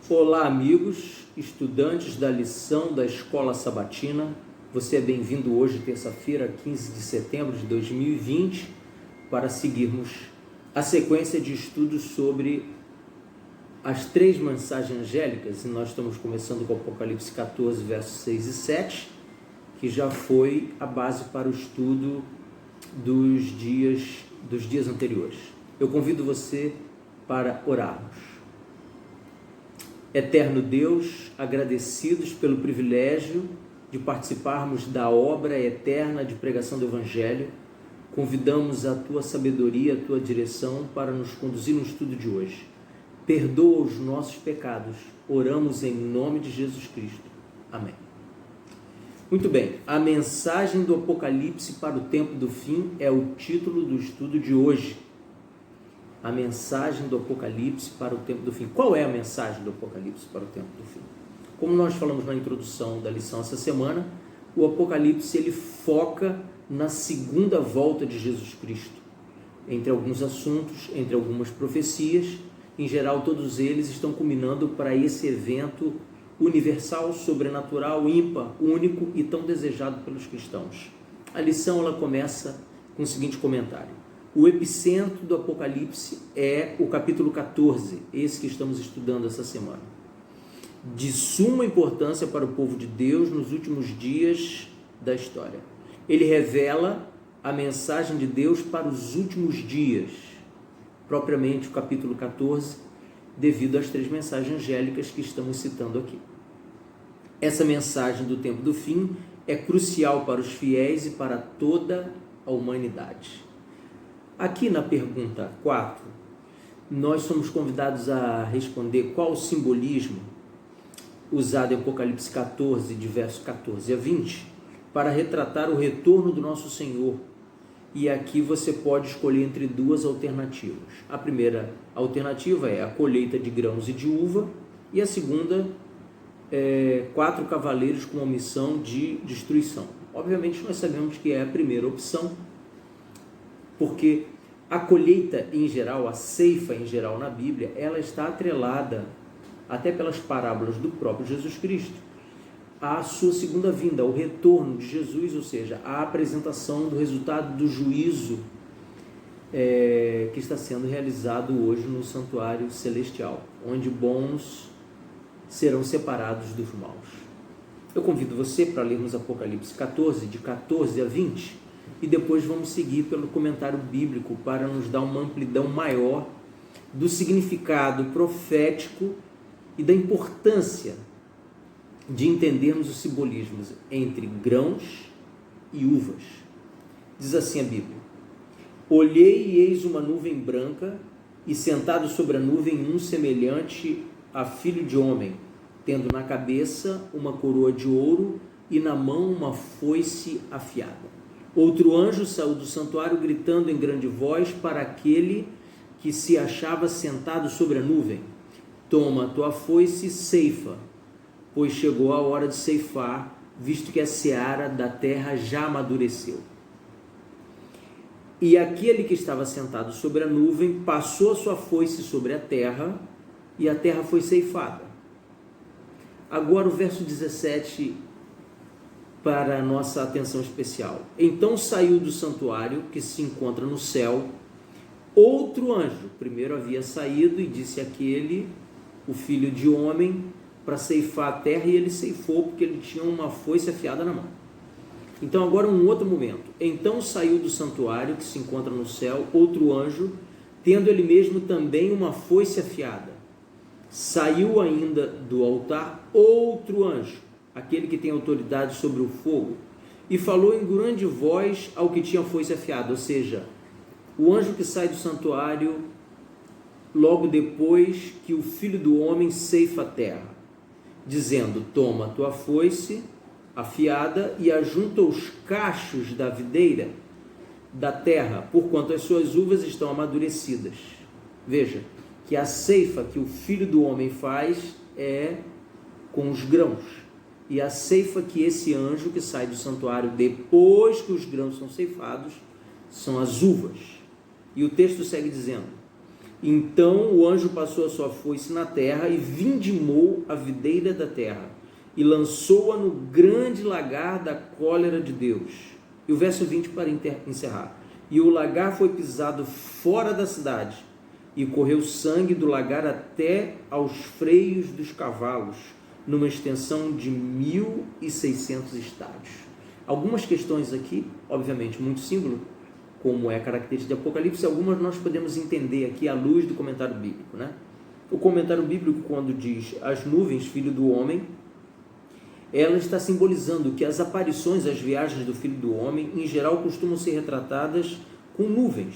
Olá, amigos, estudantes da lição da Escola Sabatina. Você é bem-vindo hoje, terça-feira, 15 de setembro de 2020, para seguirmos a sequência de estudos sobre as três mensagens angélicas. E nós estamos começando com Apocalipse 14, versos 6 e 7, que já foi a base para o estudo dos dias anteriores. Eu convido você para orarmos. Eterno Deus, agradecidos pelo privilégio de participarmos da obra eterna de pregação do Evangelho, convidamos a Tua sabedoria, a Tua direção para nos conduzir no estudo de hoje. Perdoa os nossos pecados, oramos em nome de Jesus Cristo. Amém. Muito bem, a mensagem do Apocalipse para o tempo do fim é o título do estudo de hoje. A mensagem do Apocalipse para o tempo do fim. Qual é a mensagem do Apocalipse para o tempo do fim? Como nós falamos na introdução da lição essa semana, o Apocalipse ele foca na segunda volta de Jesus Cristo. Entre alguns assuntos, entre algumas profecias, em geral todos eles estão culminando para esse evento universal, sobrenatural, ímpar, único e tão desejado pelos cristãos. A lição ela começa com o seguinte comentário. O epicentro do Apocalipse é o capítulo 14, esse que estamos estudando essa semana. De suma importância para o povo de Deus nos últimos dias da história. Ele revela a mensagem de Deus para os últimos dias, propriamente o capítulo 14, devido às três mensagens angélicas que estamos citando aqui. Essa mensagem do tempo do fim é crucial para os fiéis e para toda a humanidade. Aqui na pergunta 4, nós somos convidados a responder qual o simbolismo usado em Apocalipse 14, de versos 14 a 20, para retratar o retorno do nosso Senhor. E aqui você pode escolher entre duas alternativas. A primeira alternativa é a colheita de grãos e de uva, e a segunda é 4 cavaleiros com uma missão de destruição. Obviamente nós sabemos que é a primeira opção, porque a colheita em geral, a ceifa em geral na Bíblia, ela está atrelada, até pelas parábolas do próprio Jesus Cristo, à sua segunda vinda, ao retorno de Jesus, ou seja, à apresentação do resultado do juízo que está sendo realizado hoje no santuário celestial, onde bons serão separados dos maus. Eu convido você para lermos Apocalipse 14, de 14 a 20, e depois vamos seguir pelo comentário bíblico para nos dar uma amplidão maior do significado profético e da importância de entendermos os simbolismos entre grãos e uvas. Diz assim a Bíblia: Olhei e eis uma nuvem branca, e sentado sobre a nuvem um semelhante a filho de homem, tendo na cabeça uma coroa de ouro e na mão uma foice afiada. Outro anjo saiu do santuário gritando em grande voz para aquele que se achava sentado sobre a nuvem: Toma a tua foice e ceifa, pois chegou a hora de ceifar, visto que a seara da terra já amadureceu. E aquele que estava sentado sobre a nuvem passou a sua foice sobre a terra, e a terra foi ceifada. Agora o verso 17 para a nossa atenção especial. Então saiu do santuário, que se encontra no céu, outro anjo. Primeiro havia saído e disse aquele, o filho de homem, para ceifar a terra, e ele ceifou porque ele tinha uma foice afiada na mão. Então agora um outro momento. Então saiu do santuário, que se encontra no céu, outro anjo, tendo ele mesmo também uma foice afiada. Saiu ainda do altar outro anjo, aquele que tem autoridade sobre o fogo, e falou em grande voz ao que tinha foice afiada, ou seja, o anjo que sai do santuário logo depois que o Filho do Homem ceifa a terra, dizendo: Toma a tua foice afiada e ajunta os cachos da videira da terra, porquanto as suas uvas estão amadurecidas. Veja que a ceifa que o Filho do Homem faz é com os grãos, e a ceifa que esse anjo que sai do santuário depois que os grãos são ceifados são as uvas. E o texto segue dizendo: Então o anjo passou a sua foice na terra e vindimou a videira da terra e lançou-a no grande lagar da cólera de Deus. E o verso 20 para encerrar. E o lagar foi pisado fora da cidade, e correu sangue do lagar até aos freios dos cavalos, numa extensão de 1.600 estádios. Algumas questões aqui, obviamente, muito símbolo, como é a característica de Apocalipse, algumas nós podemos entender aqui à luz do comentário bíblico, né? O comentário bíblico, quando diz as nuvens, filho do homem, ela está simbolizando que as aparições, as viagens do Filho do Homem, em geral, costumam ser retratadas com nuvens,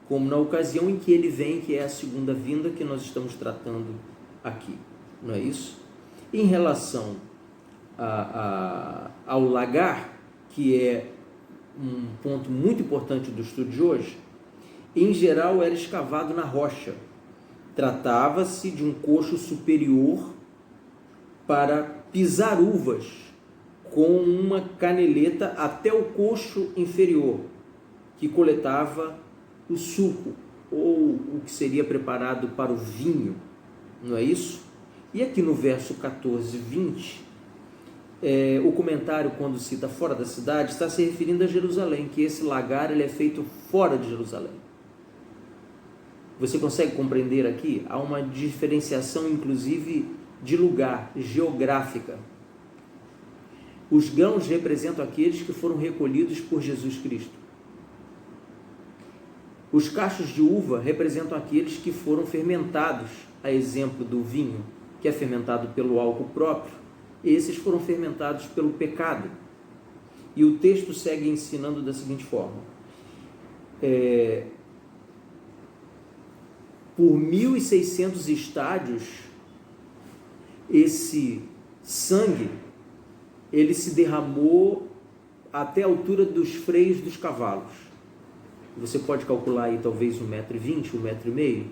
como na ocasião em que ele vem, que é a segunda vinda que nós estamos tratando aqui, não é isso? Em relação ao lagar, que é um ponto muito importante do estudo de hoje, em geral era escavado na rocha. Tratava-se de um coxo superior para pisar uvas com uma caneleta até o coxo inferior, que coletava o suco, ou o que seria preparado para o vinho, não é isso? E aqui no verso 14 e 20, o comentário, quando cita fora da cidade, está se referindo a Jerusalém, que esse lagar ele é feito fora de Jerusalém. Você consegue compreender aqui? Há uma diferenciação, inclusive, de lugar, geográfica. Os grãos representam aqueles que foram recolhidos por Jesus Cristo. Os cachos de uva representam aqueles que foram fermentados, a exemplo do vinho, que é fermentado pelo álcool próprio. Esses foram fermentados pelo pecado. E o texto segue ensinando da seguinte forma: por 1.600 estádios, esse sangue, ele se derramou até a altura dos freios dos cavalos. Você pode calcular aí talvez 1,20 m, 1,5 m,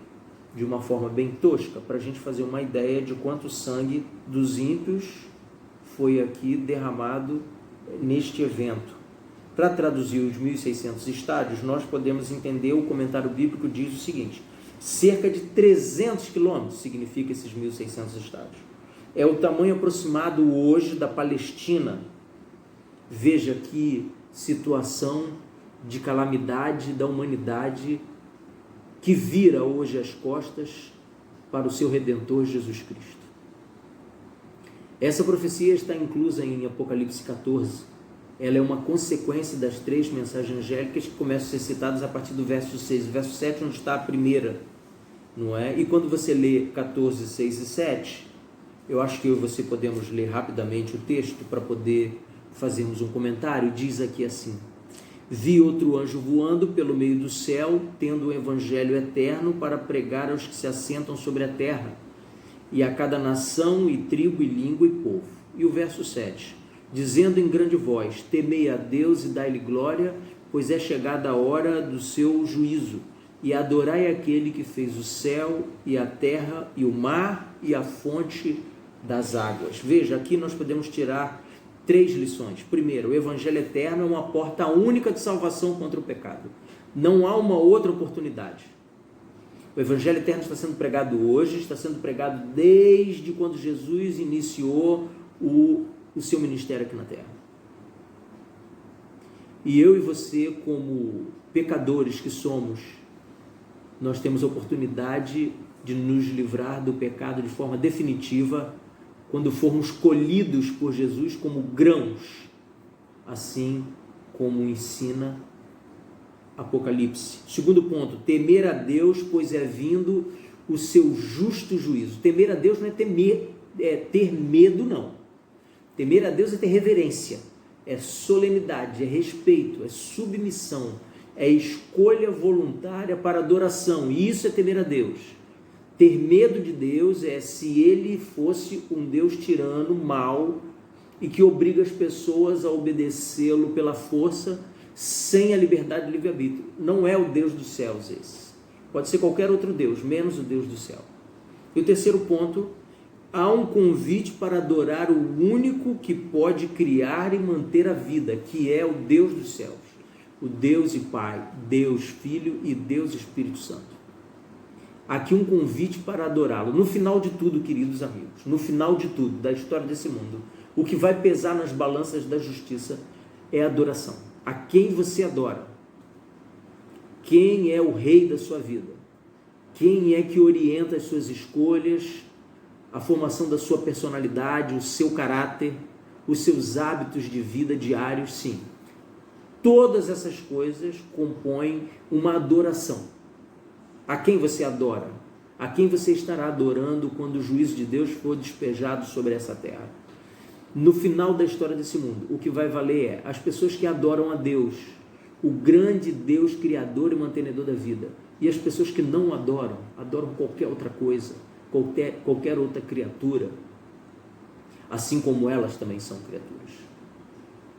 de uma forma bem tosca, para a gente fazer uma ideia de quanto sangue dos ímpios foi aqui derramado neste evento. Para traduzir os 1.600 estádios, nós podemos entender, o comentário bíblico diz o seguinte: cerca de 300 quilômetros significa esses 1.600 estádios. É o tamanho aproximado hoje da Palestina. Veja que situação de calamidade da humanidade que vira hoje as costas para o seu Redentor Jesus Cristo. Essa profecia está inclusa em Apocalipse 14. Ela é uma consequência das 3 mensagens angélicas que começam a ser citadas a partir do verso 6. O verso 7 onde está a primeira, não é? E quando você lê 14, 6 e 7, eu acho que eu e você podemos ler rapidamente o texto para poder fazermos um comentário. Diz aqui assim: vi outro anjo voando pelo meio do céu, tendo o evangelho eterno para pregar aos que se assentam sobre a terra, e a cada nação e tribo e língua e povo. E o verso 7, dizendo em grande voz: temei a Deus e dai-lhe glória, pois é chegada a hora do seu juízo, e adorai aquele que fez o céu e a terra e o mar e a fonte das águas. Veja, aqui nós podemos tirar 3 lições. Primeiro, o evangelho eterno é uma porta única de salvação contra o pecado. Não há uma outra oportunidade. O evangelho eterno está sendo pregado hoje, está sendo pregado desde quando Jesus iniciou o seu ministério aqui na terra. E eu e você, como pecadores que somos, nós temos a oportunidade de nos livrar do pecado de forma definitiva quando formos colhidos por Jesus como grãos, assim como ensina Apocalipse. Segundo ponto, temer a Deus, pois é vindo o seu justo juízo. Temer a Deus não é ter medo, não. Temer a Deus é ter reverência, é solenidade, é respeito, é submissão, é escolha voluntária para adoração. E isso é temer a Deus. Ter medo de Deus é se ele fosse um Deus tirano, mau, e que obriga as pessoas a obedecê-lo pela força, sem a liberdade de livre-arbítrio. Não é o Deus dos céus esse. Pode ser qualquer outro Deus, menos o Deus do céu. E o terceiro ponto, há um convite para adorar o único que pode criar e manter a vida, que é o Deus dos céus. O Deus e Pai, Deus Filho e Deus Espírito Santo. aqui um convite para adorá-lo. No final de tudo, queridos amigos, no final de tudo, da história desse mundo, o que vai pesar nas balanças da justiça é a adoração. A quem você adora? Quem é o rei da sua vida? Quem é que orienta as suas escolhas, a formação da sua personalidade, o seu caráter, os seus hábitos de vida diários? Sim. Todas essas coisas compõem uma adoração. A quem você adora? A quem você estará adorando quando o juízo de Deus for despejado sobre essa terra? No final da história desse mundo, o que vai valer é as pessoas que adoram a Deus, o grande Deus criador e mantenedor da vida, e as pessoas que não adoram, adoram qualquer outra coisa, qualquer outra criatura, assim como elas também são criaturas.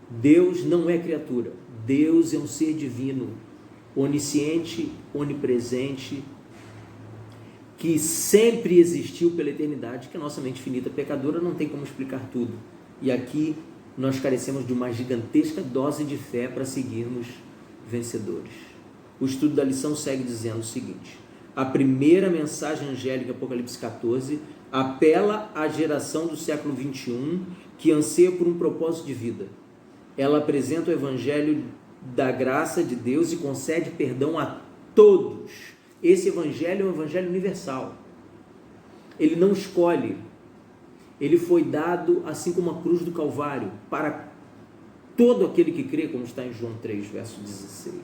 Deus não é criatura, Deus é um ser divino, onisciente, onipresente, que sempre existiu pela eternidade, que a nossa mente finita pecadora não tem como explicar tudo. E aqui nós carecemos de uma gigantesca dose de fé para seguirmos vencedores. O estudo da lição segue dizendo o seguinte: a primeira mensagem angélica, Apocalipse 14, apela à geração do século 21 que anseia por um propósito de vida. Ela apresenta o evangelho da graça de Deus e concede perdão a todos. Esse evangelho é um evangelho universal. Ele não escolhe. Ele foi dado assim como a cruz do Calvário para todo aquele que crê, como está em João 3, verso 16.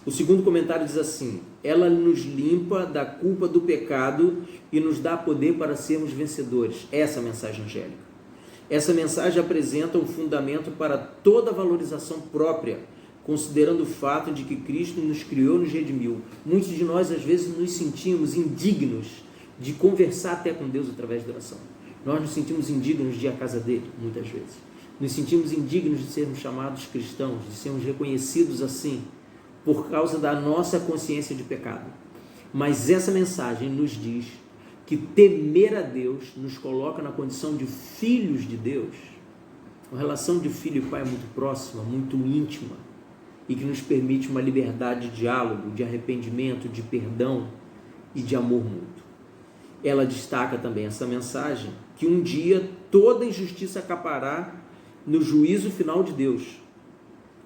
O segundo comentário diz assim: ela nos limpa da culpa do pecado e nos dá poder para sermos vencedores. Essa é a mensagem angélica. Essa mensagem apresenta um fundamento para toda a valorização própria, considerando o fato de que Cristo nos criou e nos redimiu. Muitos de nós, às vezes, nos sentimos indignos de conversar até com Deus através da oração. Nós nos sentimos indignos de ir à casa dele, muitas vezes. Nos sentimos indignos de sermos chamados cristãos, de sermos reconhecidos assim, por causa da nossa consciência de pecado. Mas essa mensagem nos diz que temer a Deus nos coloca na condição de filhos de Deus. A relação de filho e pai é muito próxima, muito íntima, e que nos permite uma liberdade de diálogo, de arrependimento, de perdão e de amor mútuo. Ela destaca também, essa mensagem, que um dia toda injustiça acabará no juízo final de Deus.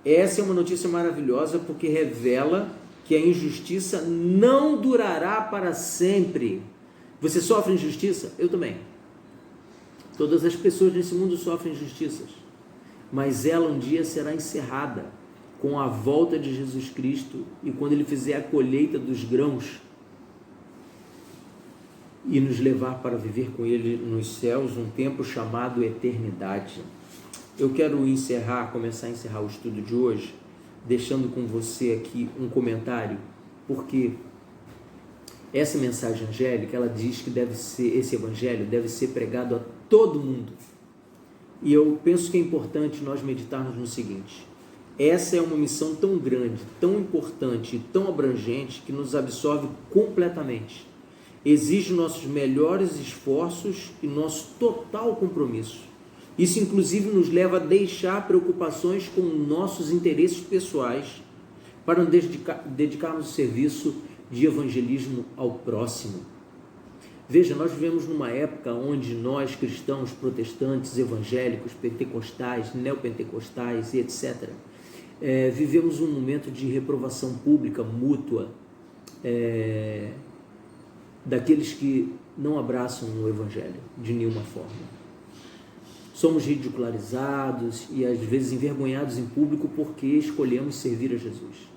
Essa é uma notícia maravilhosa porque revela que a injustiça não durará para sempre. Você sofre injustiça? Eu também. Todas as pessoas nesse mundo sofrem injustiças, mas ela um dia será encerrada com a volta de Jesus Cristo e quando ele fizer a colheita dos grãos e nos levar para viver com ele nos céus um tempo chamado eternidade. Eu quero começar a encerrar o estudo de hoje, deixando com você aqui um comentário, porque essa mensagem angélica, ela diz que esse evangelho deve ser pregado a todo mundo. E eu penso que é importante nós meditarmos no seguinte: essa é uma missão tão grande, tão importante e tão abrangente que nos absorve completamente. Exige nossos melhores esforços e nosso total compromisso. Isso inclusive nos leva a deixar preocupações com nossos interesses pessoais para nos dedicarmos ao serviço de evangelismo ao próximo. Veja, nós vivemos numa época onde nós, cristãos, protestantes, evangélicos, pentecostais, neopentecostais e etc., vivemos um momento de reprovação pública mútua daqueles que não abraçam o evangelho de nenhuma forma. Somos ridicularizados e às vezes envergonhados em público porque escolhemos servir a Jesus.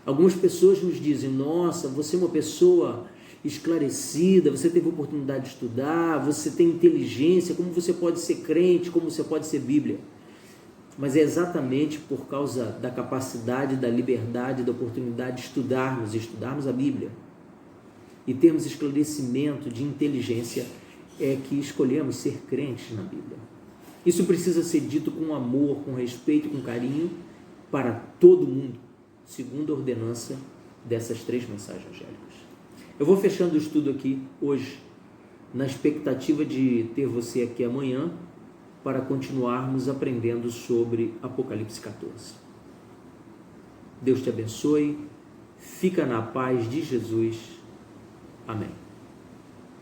Algumas pessoas nos dizem: nossa, você é uma pessoa esclarecida, você teve oportunidade de estudar, você tem inteligência, como você pode ser crente, como você pode ser Bíblia? Mas é exatamente por causa da capacidade, da liberdade, da oportunidade de estudarmos a Bíblia e termos esclarecimento de inteligência é que escolhemos ser crentes na Bíblia. Isso precisa ser dito com amor, com respeito, com carinho para todo mundo, segundo a ordenança dessas 3 mensagens angélicas. Eu vou fechando o estudo aqui hoje, na expectativa de ter você aqui amanhã para continuarmos aprendendo sobre Apocalipse 14. Deus te abençoe, fica na paz de Jesus Amém.